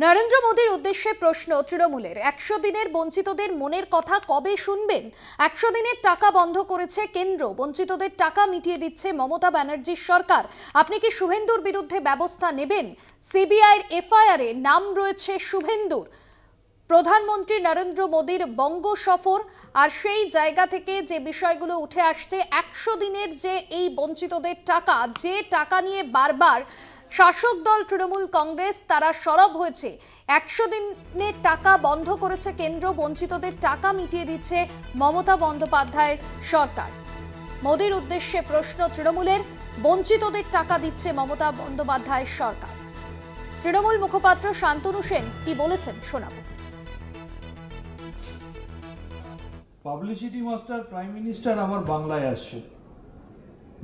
নরেন্দ্র মোদীর উদ্দেশ্যে প্রশ্ন তৃণমূলের। 100 দিনের বঞ্চিতদের মনের কথা কবে শুনবেন? 100 দিনের টাকা বন্ধ করেছে কেন্দ্র, বঞ্চিতদের টাকা মিটিয়ে দিচ্ছে মমতা ব্যানার্জির সরকার। আপনি কি শুভেন্দুর বিরুদ্ধে ব্যবস্থা নেবেন? সিবিআইয়ের এফআইআরে নাম রয়েছে শুভেন্দুর। প্রধানমন্ত্রী নরেন্দ্র মোদীর বঙ্গ সফর, আর সেই জায়গা থেকে যে বিষয়গুলো উঠে আসছে, 100 দিনের যে এই বঞ্চিতদের টাকা, যে টাকা নিয়ে বারবার শাসক দল তৃণমূল কংগ্রেস তারা সরব হয়েছে, 100 দিনের টাকা বন্ধ করেছে কেন্দ্র, বঞ্চিতদের টাকা মিটিয়ে দিচ্ছে মমতা বন্দ্যোপাধ্যায়ের সরকার। মোদীর উদ্দেশ্যে প্রশ্ন তৃণমূলের, বঞ্চিতদের টাকা দিচ্ছে মমতা বন্দ্যোপাধ্যায়ের সরকার। তৃণমূল মুখপাত্র শান্তনু সেন কি বলেছেন শোনাবো। পাবলিসিটি মাস্টার প্রাইম মিনিস্টার আবার বাংলায় আসছে।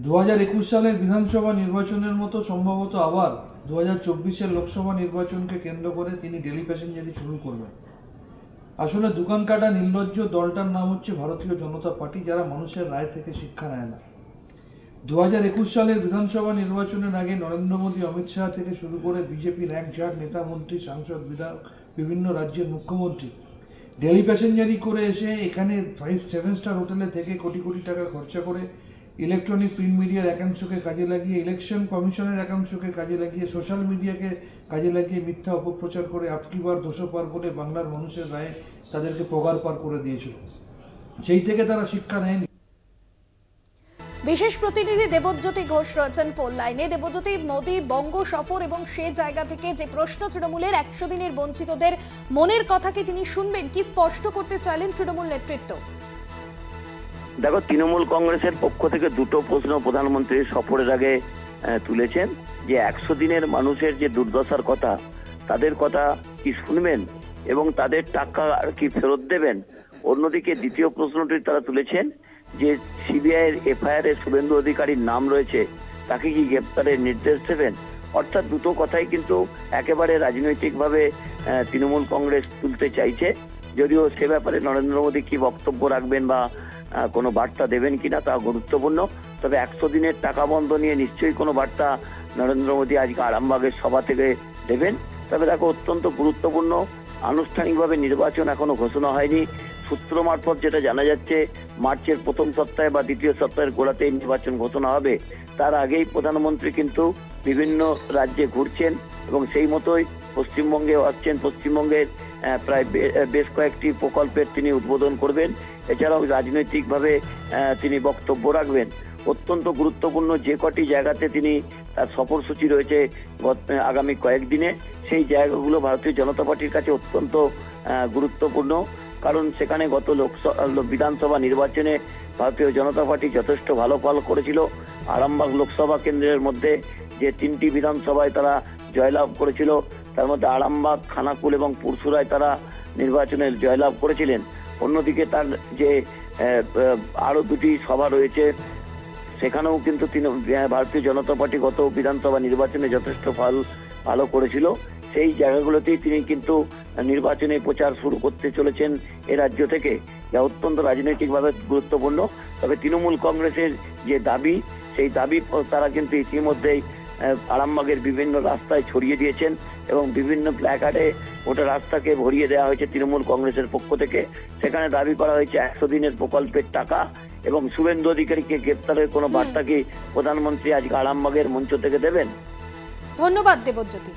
2021 সালের বিধানসভা নির্বাচনের মতো সম্ভবত আবার 2024-এর লোকসভা নির্বাচনকে কেন্দ্র করে তিনি ডেলি প্যাসেঞ্জারি শুরু করবেন। আসলে দোকান কাটা নির্লজ্জ দলটার নাম হচ্ছে ভারতীয় জনতা পার্টি, যারা মানুষের রায় থেকে শিক্ষা নেয় না। 2021 সালের বিধানসভা নির্বাচনের আগে নরেন্দ্র মোদী, অমিত শাহ থেকে শুরু করে বিজেপির এক ঝাড় নেতা, মন্ত্রী, সাংসদ, বিধায়ক, বিভিন্ন রাজ্যের মুখ্যমন্ত্রী ডেলি প্যাসেঞ্জারি করে এসে এখানে 5-7 স্টার হোটেলে থেকে কোটি কোটি টাকা খরচা করে ইলেকট্রনিক প্রিন্ট মিডিয়ার একাংশকে কাজে লাগিয়ে, ইলেকশন কমিশনের একাংশকে কাজে লাগিয়ে, সোশ্যাল মিডিয়াকে কাজে লাগিয়ে মিথ্যা অপপ্রচার করে আপকি বার 200 পার বলে বাংলার মানুষের রায়ে তাদেরকে পগার পার করে দিয়েছিল। সেই থেকে তারা শিক্ষা নেয়নি। বিশেষ প্রতিনিধি দেবজ্যোতি ঘোষ রয়েছেন ফোন লাইনে। দেবজ্যোতি, মোদীর বঙ্গ সফর এবং সে জায়গা থেকে যে প্রশ্ন তৃণমূলের, 100 দিনের বঞ্চিতদের মনের কথাকে তিনি শুনবেন, কি স্পষ্ট করতে চাইলেন তৃণমূল নেতৃত্ব? দেখো, তৃণমূল কংগ্রেসের পক্ষ থেকে দুটো প্রশ্ন প্রধানমন্ত্রীর সফরের আগে তুলেছেন, যে 100 দিনের মানুষের যে দুর্দশার কথা, তাদের কথা কি শুনবেন এবং তাদের টাকা কি ফেরত দেবেন। অন্যদিকে দ্বিতীয় প্রশ্নটি তারা তুলেছেন যে সিবিআইয়ের এফআইআরে শুভেন্দু অধিকারীর নাম রয়েছে, তাকে কি গ্রেপ্তারের নির্দেশ দেবেন। অর্থাৎ দুটো কথাই কিন্তু একেবারে রাজনৈতিকভাবে তৃণমূল কংগ্রেস তুলতে চাইছে। যদিও সে ব্যাপারে নরেন্দ্র মোদী কি বক্তব্য রাখবেন বা কোনো বার্তা দেবেন কিনা তা গুরুত্বপূর্ণ। তবে 100 দিনের টাকা বন্ধ নিয়ে নিশ্চয়ই কোনো বার্তা নরেন্দ্র মোদী আজকে আরামবাগের সভা থেকে দেবেন। তবে দেখো, অত্যন্ত গুরুত্বপূর্ণ, আনুষ্ঠানিকভাবে নির্বাচন এখনো ঘোষণা হয়নি। সূত্র মারফত যেটা জানা যাচ্ছে, মার্চের প্রথম সপ্তাহে বা দ্বিতীয় সপ্তাহের গোড়াতেই নির্বাচন ঘোষণা হবে। তার আগেই প্রধানমন্ত্রী কিন্তু বিভিন্ন রাজ্যে ঘুরছেন এবং সেই মতোই পশ্চিমবঙ্গে আসছেন। পশ্চিমবঙ্গের প্রায় বেশ কয়েকটি প্রকল্পের তিনি উদ্বোধন করবেন। এছাড়াও রাজনৈতিকভাবে তিনি বক্তব্য রাখবেন। অত্যন্ত গুরুত্বপূর্ণ যে কটি জায়গাতে তিনি তার সফরসূচি রয়েছে আগামী কয়েকদিনে, সেই জায়গাগুলো ভারতীয় জনতা পার্টির কাছে অত্যন্ত গুরুত্বপূর্ণ। কারণ সেখানে গত বিধানসভা নির্বাচনে ভারতীয় জনতা পার্টি যথেষ্ট ভালো ফল করেছিল। আরামবাগ লোকসভা কেন্দ্রের মধ্যে যে 3টি বিধানসভায় তারা জয়লাভ করেছিল, তার মধ্যে আরামবাগ, খানাকুল এবং পুরসুরায় তারা নির্বাচনে জয়লাভ করেছিলেন। অন্যদিকে তার যে আরো 2টি সভা রয়েছে, সেখানেও কিন্তু ভারতীয় জনতা পার্টি গত বিধানসভা নির্বাচনে যথেষ্ট ভালো করেছিল। সেই জায়গাগুলোতেই তিনি কিন্তু নির্বাচনে প্রচার শুরু করতে চলেছেন এ রাজ্য থেকে, যা অত্যন্ত রাজনৈতিকভাবে গুরুত্বপূর্ণ। তবে তৃণমূল কংগ্রেসের যে দাবি, সেই দাবি তারা কিন্তু ইতিমধ্যেই আরামবাগের বিভিন্ন রাস্তায় ছড়িয়ে দিয়েছেন এবং বিভিন্ন প্ল্যাকার্ডে ওটা রাস্তাকে ভরিয়ে দেওয়া হয়েছে তৃণমূল কংগ্রেসের পক্ষ থেকে। সেখানে দাবি করা হয়েছে 100 দিনের প্রকল্পের টাকা এবং শুভেন্দু অধিকারীকে গ্রেপ্তারের কোনো বার্তা কি প্রধানমন্ত্রী আজকে আরামবাগের মঞ্চ থেকে দেবেন। ধন্যবাদ দেবজ্যোতি।